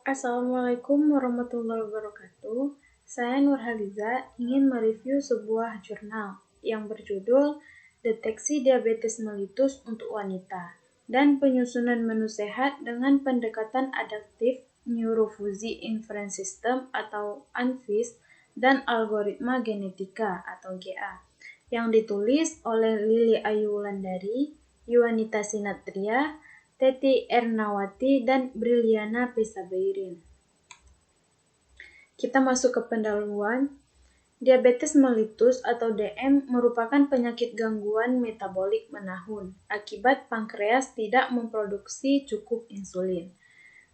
Assalamualaikum warahmatullahi wabarakatuh. Saya Nurhaliza ingin mereview sebuah jurnal yang berjudul Deteksi Diabetes Mellitus untuk Wanita dan Penyusunan Menu Sehat dengan Pendekatan Adaptif Neurofusi Inference System atau ANFIS dan Algoritma Genetika atau GA yang ditulis oleh Lili Ayu Wulandari, Yuwanita Sinatria, Teti Ernawati, dan Briliana Pesabeirin. Kita masuk ke pendahuluan. Diabetes mellitus atau DM merupakan penyakit gangguan metabolik menahun akibat pankreas tidak memproduksi cukup insulin.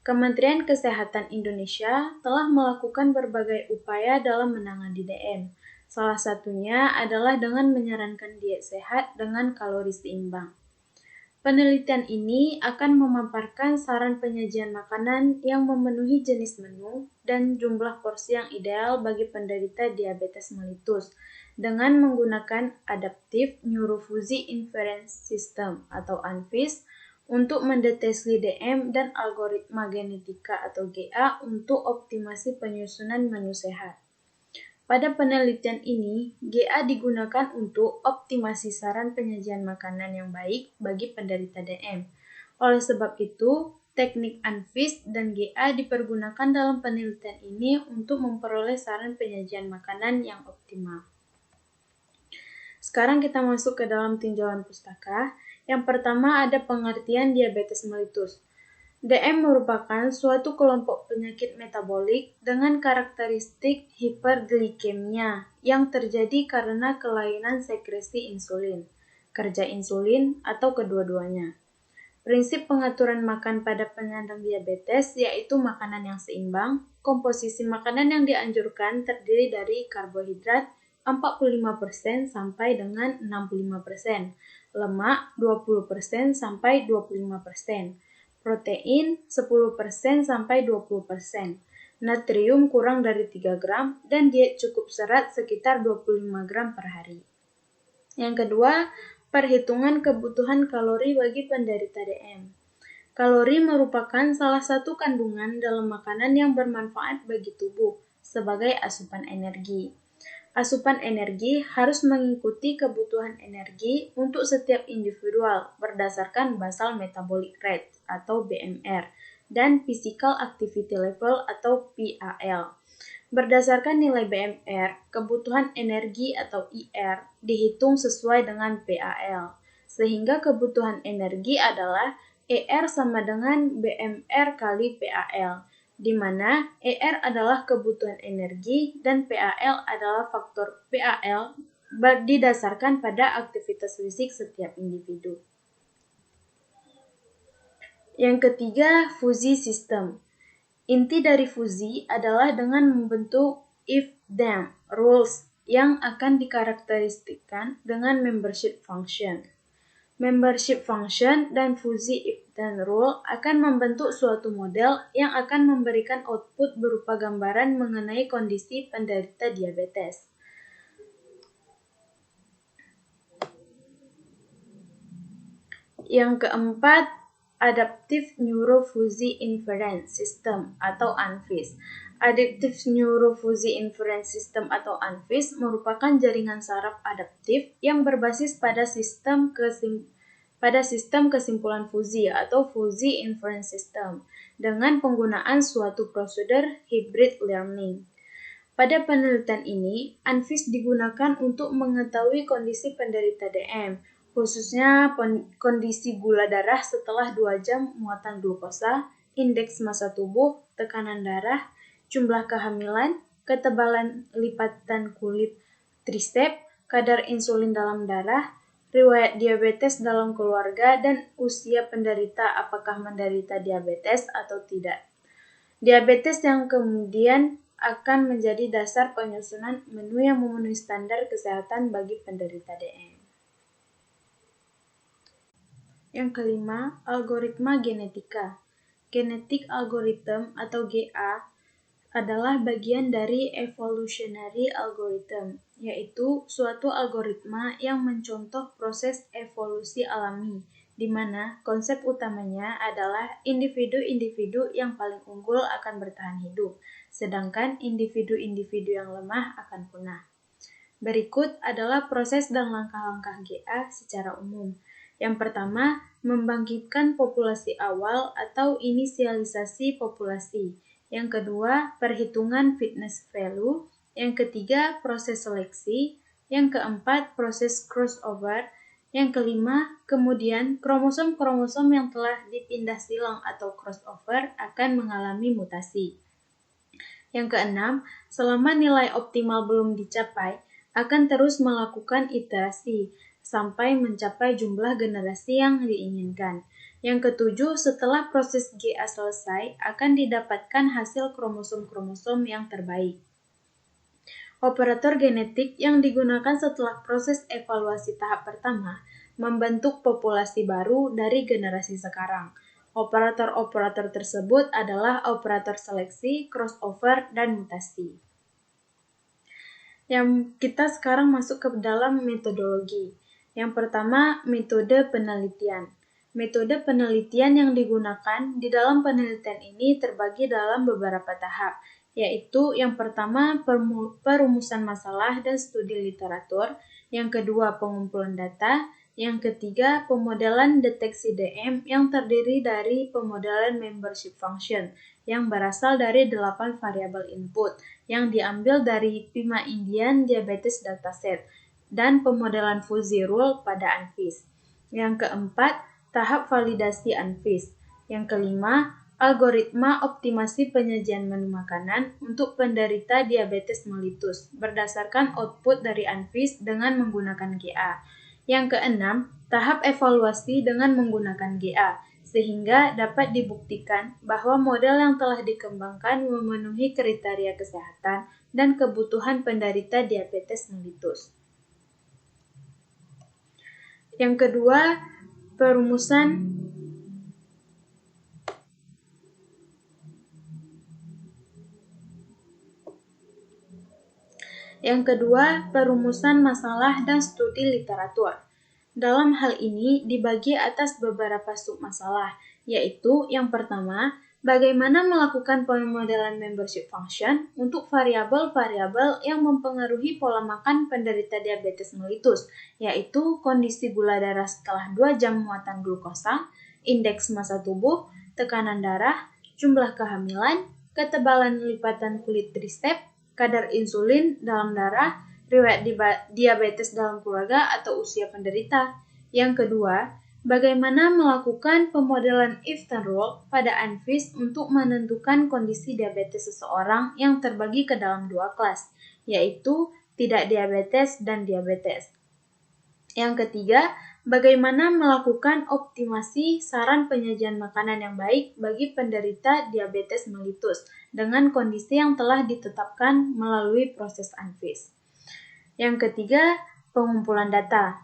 Kementerian Kesehatan Indonesia telah melakukan berbagai upaya dalam menangani DM. Salah satunya adalah dengan menyarankan diet sehat dengan kalori seimbang. Penelitian ini akan memaparkan saran penyajian makanan yang memenuhi jenis menu dan jumlah porsi yang ideal bagi penderita diabetes mellitus dengan menggunakan Adaptive Neurofusi Inference System atau ANFIS untuk mendeteksi DM dan algoritma genetika atau GA untuk optimasi penyusunan menu sehat. Pada penelitian ini, GA digunakan untuk optimasi saran penyajian makanan yang baik bagi penderita DM. Oleh sebab itu, teknik ANFIS dan GA dipergunakan dalam penelitian ini untuk memperoleh saran penyajian makanan yang optimal. Sekarang kita masuk ke dalam tinjauan pustaka. Yang pertama ada pengertian diabetes mellitus. DM merupakan suatu kelompok penyakit metabolik dengan karakteristik hiperglikemia yang terjadi karena kelainan sekresi insulin, kerja insulin, atau kedua-duanya. Prinsip pengaturan makan pada penyandang diabetes yaitu makanan yang seimbang. Komposisi makanan yang dianjurkan terdiri dari karbohidrat 45% sampai dengan 65%, lemak 20% sampai 25%. Protein 10% sampai 20%, natrium kurang dari 3 gram, dan diet cukup serat sekitar 25 gram per hari. Yang kedua, perhitungan kebutuhan kalori bagi penderita DM. Kalori merupakan salah satu kandungan dalam makanan yang bermanfaat bagi tubuh sebagai asupan energi. Asupan energi harus mengikuti kebutuhan energi untuk setiap individual berdasarkan basal metabolic rate atau BMR dan physical activity level atau PAL. Berdasarkan nilai BMR, kebutuhan energi atau IR dihitung sesuai dengan PAL, sehingga kebutuhan energi adalah ER sama dengan BMR kali PAL, di mana ER adalah kebutuhan energi dan PAL adalah faktor PAL didasarkan pada aktivitas fisik setiap individu. Yang ketiga, fusi sistem. Inti dari fusi adalah dengan membentuk if-then rules yang akan dikarakteristikkan dengan membership function. Membership function dan fusi if-then rule akan membentuk suatu model yang akan memberikan output berupa gambaran mengenai kondisi penderita diabetes. Yang keempat, Adaptive Neurofusi Inference System atau ANFIS. Adaptive Neurofusi Inference System atau ANFIS merupakan jaringan saraf adaptif yang berbasis pada sistem kesimpulan fusi atau Fusi Inference System dengan penggunaan suatu prosedur hybrid learning. Pada penelitian ini, ANFIS digunakan untuk mengetahui kondisi penderita DM, khususnya kondisi gula darah setelah 2 jam muatan glukosa, indeks massa tubuh, tekanan darah, jumlah kehamilan, ketebalan lipatan kulit trisep, kadar insulin dalam darah, riwayat diabetes dalam keluarga, dan usia penderita apakah menderita diabetes atau tidak. Diabetes yang kemudian akan menjadi dasar penyusunan menu yang memenuhi standar kesehatan bagi penderita DM. Yang kelima, algoritma genetika. Genetic algorithm atau GA adalah bagian dari evolutionary algorithm, yaitu suatu algoritma yang mencontoh proses evolusi alami di mana konsep utamanya adalah individu-individu yang paling unggul akan bertahan hidup, sedangkan individu-individu yang lemah akan punah. Berikut adalah proses dan langkah-langkah GA secara umum. Yang pertama, membangkitkan populasi awal atau inisialisasi populasi. Yang kedua, perhitungan fitness value. Yang ketiga, proses seleksi. Yang keempat, proses crossover. Yang kelima, kemudian kromosom-kromosom yang telah dipindah silang atau crossover akan mengalami mutasi. Yang keenam, selama nilai optimal belum dicapai, akan terus melakukan iterasi sampai mencapai jumlah generasi yang diinginkan. Yang ketujuh, setelah proses GA selesai, akan didapatkan hasil kromosom-kromosom yang terbaik. Operator genetik yang digunakan setelah proses evaluasi tahap pertama membentuk populasi baru dari generasi sekarang. Operator-operator tersebut adalah operator seleksi, crossover, dan mutasi. Yang kita sekarang masuk ke dalam metodologi. Yang pertama, metode penelitian. Metode penelitian yang digunakan di dalam penelitian ini terbagi dalam beberapa tahap, yaitu yang pertama perumusan masalah dan studi literatur, yang kedua pengumpulan data, yang ketiga pemodelan deteksi DM yang terdiri dari pemodelan membership function yang berasal dari 8 variabel input yang diambil dari PIMA Indian Diabetes Dataset dan pemodelan fuzzy rule pada ANFIS. Yang keempat, tahap validasi ANFIS. Yang kelima, algoritma optimasi penyajian menu makanan untuk penderita diabetes mellitus berdasarkan output dari ANFIS dengan menggunakan GA. Yang keenam, tahap evaluasi dengan menggunakan GA, sehingga dapat dibuktikan bahwa model yang telah dikembangkan memenuhi kriteria kesehatan dan kebutuhan penderita diabetes mellitus. Yang kedua, perumusan masalah dan studi literatur. Dalam hal ini dibagi atas beberapa submasalah, yaitu yang pertama, bagaimana melakukan pemodelan membership function untuk variabel-variabel yang mempengaruhi pola makan penderita diabetes mellitus, yaitu kondisi gula darah setelah 2 jam muatan glukosa, indeks massa tubuh, tekanan darah, jumlah kehamilan, ketebalan lipatan kulit trisep, kadar insulin dalam darah, riwayat diabetes dalam keluarga atau usia penderita. Yang kedua, bagaimana melakukan pemodelan Ifton rule pada ANFIS untuk menentukan kondisi diabetes seseorang yang terbagi ke dalam 2 kelas, yaitu tidak diabetes dan diabetes. Yang ketiga, bagaimana melakukan optimasi saran penyajian makanan yang baik bagi penderita diabetes mellitus dengan kondisi yang telah ditetapkan melalui proses ANFIS. Yang ketiga, pengumpulan data.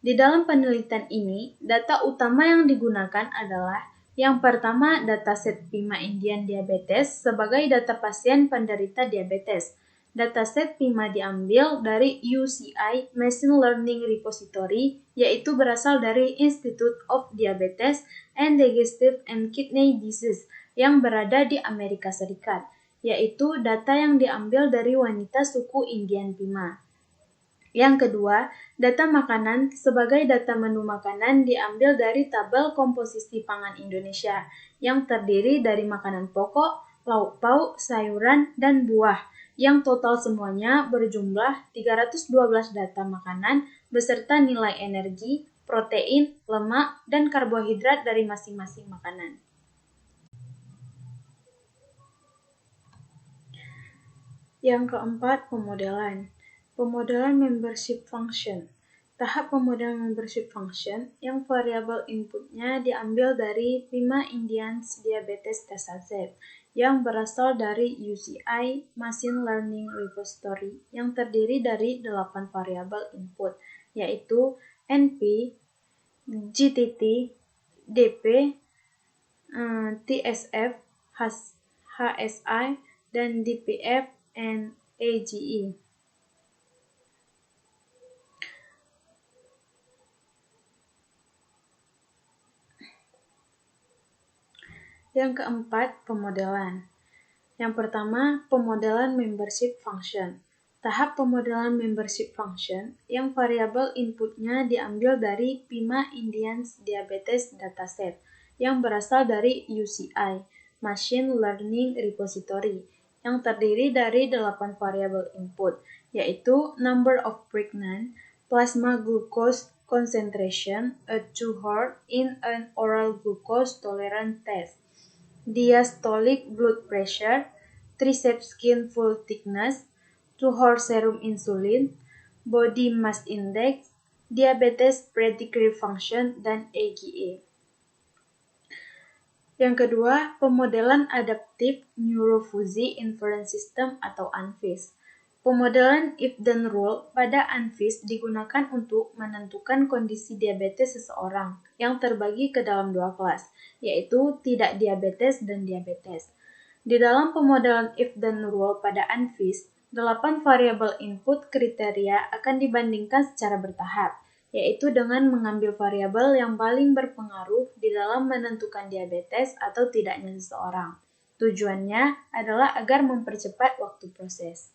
Di dalam penelitian ini, data utama yang digunakan adalah yang pertama, dataset PIMA Indian Diabetes sebagai data pasien penderita diabetes. Dataset PIMA diambil dari UCI Machine Learning Repository, yaitu berasal dari Institute of Diabetes and Digestive and Kidney Disease yang berada di Amerika Serikat, yaitu data yang diambil dari wanita suku Indian PIMA. Yang kedua, data makanan sebagai data menu makanan diambil dari tabel komposisi pangan Indonesia yang terdiri dari makanan pokok, lauk pauk, sayuran, dan buah yang total semuanya berjumlah 312 data makanan beserta nilai energi, protein, lemak, dan karbohidrat dari masing-masing makanan. Yang keempat, pemodelan. Pemodelan membership function. Tahap pemodelan membership function yang variabel inputnya diambil dari PIMA Indian Diabetes Dataset yang berasal dari UCI Machine Learning Repository yang terdiri dari 8 variabel input, yaitu NP, GTT, DP, TSF, HSI, dan DPF and AGE. Yang keempat, pemodelan. Yang pertama, pemodelan membership function. Tahap pemodelan membership function yang variabel inputnya diambil dari PIMA Indians Diabetes Dataset yang berasal dari UCI, Machine Learning Repository, yang terdiri dari 8 variabel input, yaitu number of pregnant, plasma glucose concentration, a cohort in an oral glucose tolerance test, diastolic blood pressure, triceps skin full thickness, cohort serum insulin, body mass index, diabetes predictive function, dan AGA. Yang kedua, pemodelan Adaptive Neurofuzzy Inference System atau ANFIS. Pemodelan if-then rule pada ANFIS digunakan untuk menentukan kondisi diabetes seseorang yang terbagi ke dalam 2 kelas, yaitu tidak diabetes dan diabetes. Di dalam pemodelan if-then rule pada ANFIS, 8 variabel input kriteria akan dibandingkan secara bertahap, yaitu dengan mengambil variabel yang paling berpengaruh di dalam menentukan diabetes atau tidaknya seseorang. Tujuannya adalah agar mempercepat waktu proses.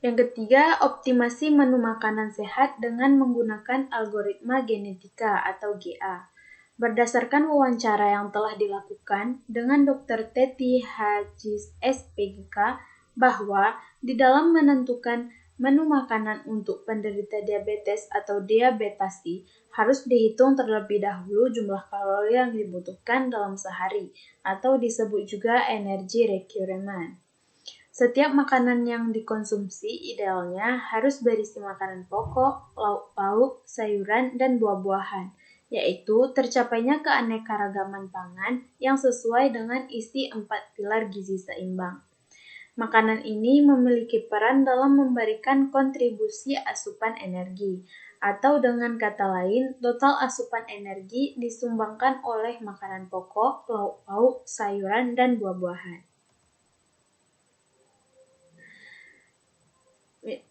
Yang ketiga, optimasi menu makanan sehat dengan menggunakan algoritma genetika atau GA. Berdasarkan wawancara yang telah dilakukan dengan Dr. Teti Hajis SPGK, bahwa di dalam menentukan menu makanan untuk penderita diabetes atau diabetasi harus dihitung terlebih dahulu jumlah kalori yang dibutuhkan dalam sehari, atau disebut juga energy requirement. Setiap makanan yang dikonsumsi idealnya harus berisi makanan pokok, lauk pauk, sayuran, dan buah-buahan, yaitu tercapainya keanekaragaman pangan yang sesuai dengan isi 4 pilar gizi seimbang. Makanan ini memiliki peran dalam memberikan kontribusi asupan energi, atau dengan kata lain, total asupan energi disumbangkan oleh makanan pokok, lauk pauk, sayuran, dan buah-buahan.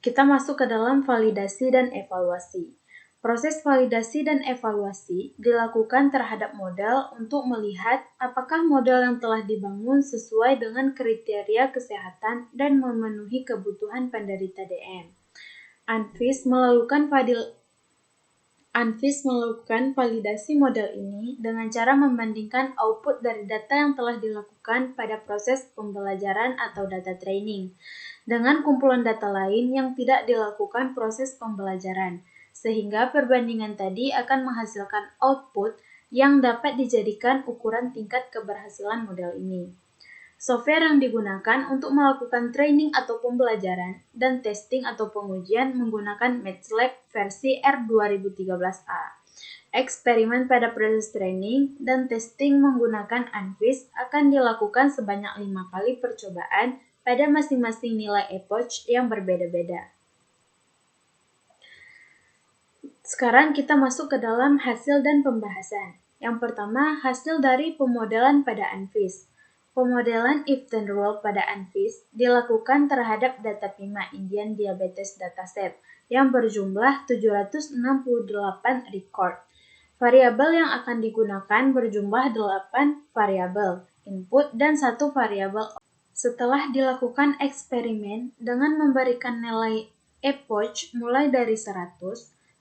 Kita masuk ke dalam validasi dan evaluasi. Proses validasi dan evaluasi dilakukan terhadap model untuk melihat apakah model yang telah dibangun sesuai dengan kriteria kesehatan dan memenuhi kebutuhan penderita DM. ANFIS melakukan validasi model ini dengan cara membandingkan output dari data yang telah dilakukan pada proses pembelajaran atau data training dengan kumpulan data lain yang tidak dilakukan proses pembelajaran, sehingga perbandingan tadi akan menghasilkan output yang dapat dijadikan ukuran tingkat keberhasilan model ini. Software yang digunakan untuk melakukan training atau pembelajaran dan testing atau pengujian menggunakan MATLAB versi R2013A. Eksperimen pada proses training dan testing menggunakan ANFIS akan dilakukan sebanyak 5 kali percobaan pada masing-masing nilai epoch yang berbeda-beda. Sekarang kita masuk ke dalam hasil dan pembahasan. Yang pertama, hasil dari pemodelan pada ANFIS. Pemodelan if-then rule pada ANFIS dilakukan terhadap data PIMA Indian Diabetes Dataset yang berjumlah 768 record. Variabel yang akan digunakan berjumlah 8 variabel input dan 1 variabel. Setelah dilakukan eksperimen dengan memberikan nilai epoch mulai dari 100,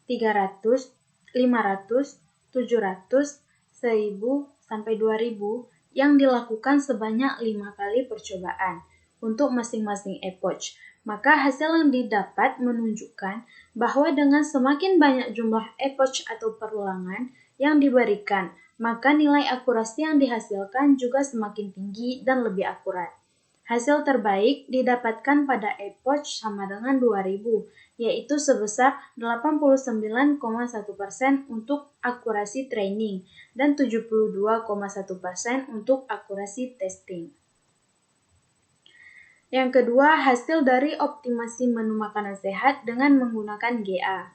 300, 500, 700, 1000, sampai 2000 yang dilakukan sebanyak 5 kali percobaan untuk masing-masing epoch, maka hasil yang didapat menunjukkan bahwa dengan semakin banyak jumlah epoch atau perulangan yang diberikan, maka nilai akurasi yang dihasilkan juga semakin tinggi dan lebih akurat. Hasil terbaik didapatkan pada epoch sama dengan 2000, yaitu sebesar 89,1% untuk akurasi training dan 72,1% untuk akurasi testing. Yang kedua, hasil dari optimasi menu makanan sehat dengan menggunakan GA.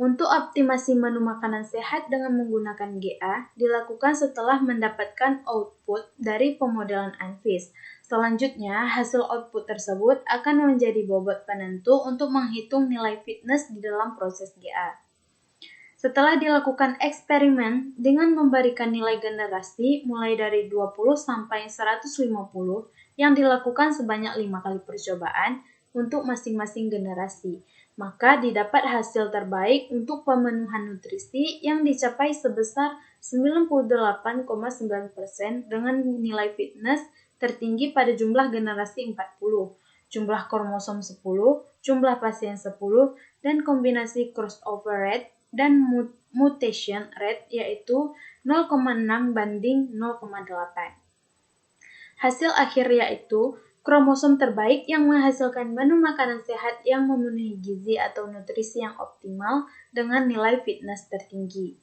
Untuk optimasi menu makanan sehat dengan menggunakan GA dilakukan setelah mendapatkan output dari pemodelan ANFIS. Selanjutnya, hasil output tersebut akan menjadi bobot penentu untuk menghitung nilai fitness di dalam proses GA. Setelah dilakukan eksperimen dengan memberikan nilai generasi mulai dari 20 sampai 150 yang dilakukan sebanyak 5 kali percobaan untuk masing-masing generasi, maka didapat hasil terbaik untuk pemenuhan nutrisi yang dicapai sebesar 98,9% dengan nilai fitness tertinggi pada jumlah generasi 40, jumlah kromosom 10, jumlah pasien 10, dan kombinasi crossover rate dan mutation rate yaitu 0,6 banding 0,8. Hasil akhir yaitu kromosom terbaik yang menghasilkan menu makanan sehat yang memenuhi gizi atau nutrisi yang optimal dengan nilai fitness tertinggi.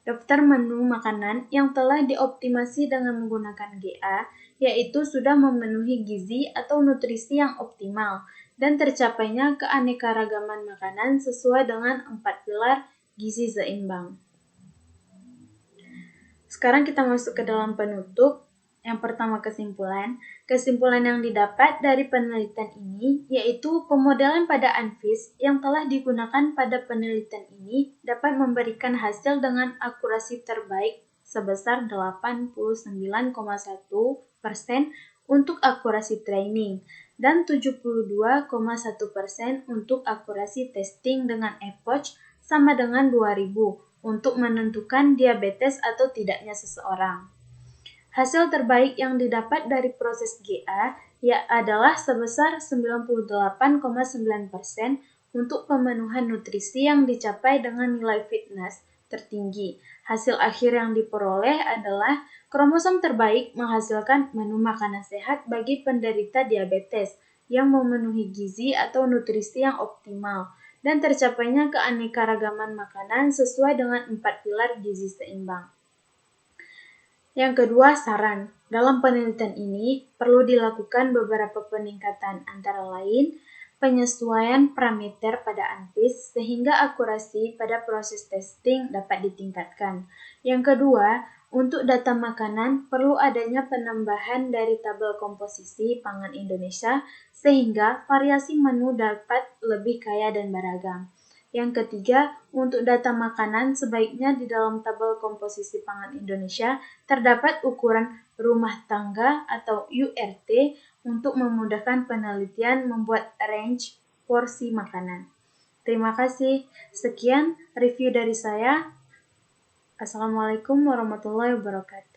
Daftar menu makanan yang telah dioptimasi dengan menggunakan GA yaitu sudah memenuhi gizi atau nutrisi yang optimal dan tercapainya keanekaragaman makanan sesuai dengan 4 pilar gizi seimbang. Sekarang kita masuk ke dalam penutup. Yang pertama kesimpulan. Kesimpulan yang didapat dari penelitian ini yaitu pemodelan pada ANFIS yang telah digunakan pada penelitian ini dapat memberikan hasil dengan akurasi terbaik sebesar 89,1% untuk akurasi training dan 72,1% untuk akurasi testing dengan epoch sama dengan 2000 untuk menentukan diabetes atau tidaknya seseorang. Hasil terbaik yang didapat dari proses GA adalah sebesar 98,9% untuk pemenuhan nutrisi yang dicapai dengan nilai fitness tertinggi. Hasil akhir yang diperoleh adalah kromosom terbaik menghasilkan menu makanan sehat bagi penderita diabetes yang memenuhi gizi atau nutrisi yang optimal dan tercapainya keanekaragaman makanan sesuai dengan 4 pilar gizi seimbang. Yang kedua, saran. Dalam penelitian ini, perlu dilakukan beberapa peningkatan antara lain penyesuaian parameter pada ANFIS sehingga akurasi pada proses testing dapat ditingkatkan. Yang kedua, untuk data makanan perlu adanya penambahan dari tabel komposisi pangan Indonesia sehingga variasi menu dapat lebih kaya dan beragam. Yang ketiga, untuk data makanan sebaiknya di dalam tabel komposisi pangan Indonesia terdapat ukuran rumah tangga atau URT untuk memudahkan penelitian membuat range porsi makanan. Terima kasih. Sekian review dari saya. Assalamualaikum warahmatullahi wabarakatuh.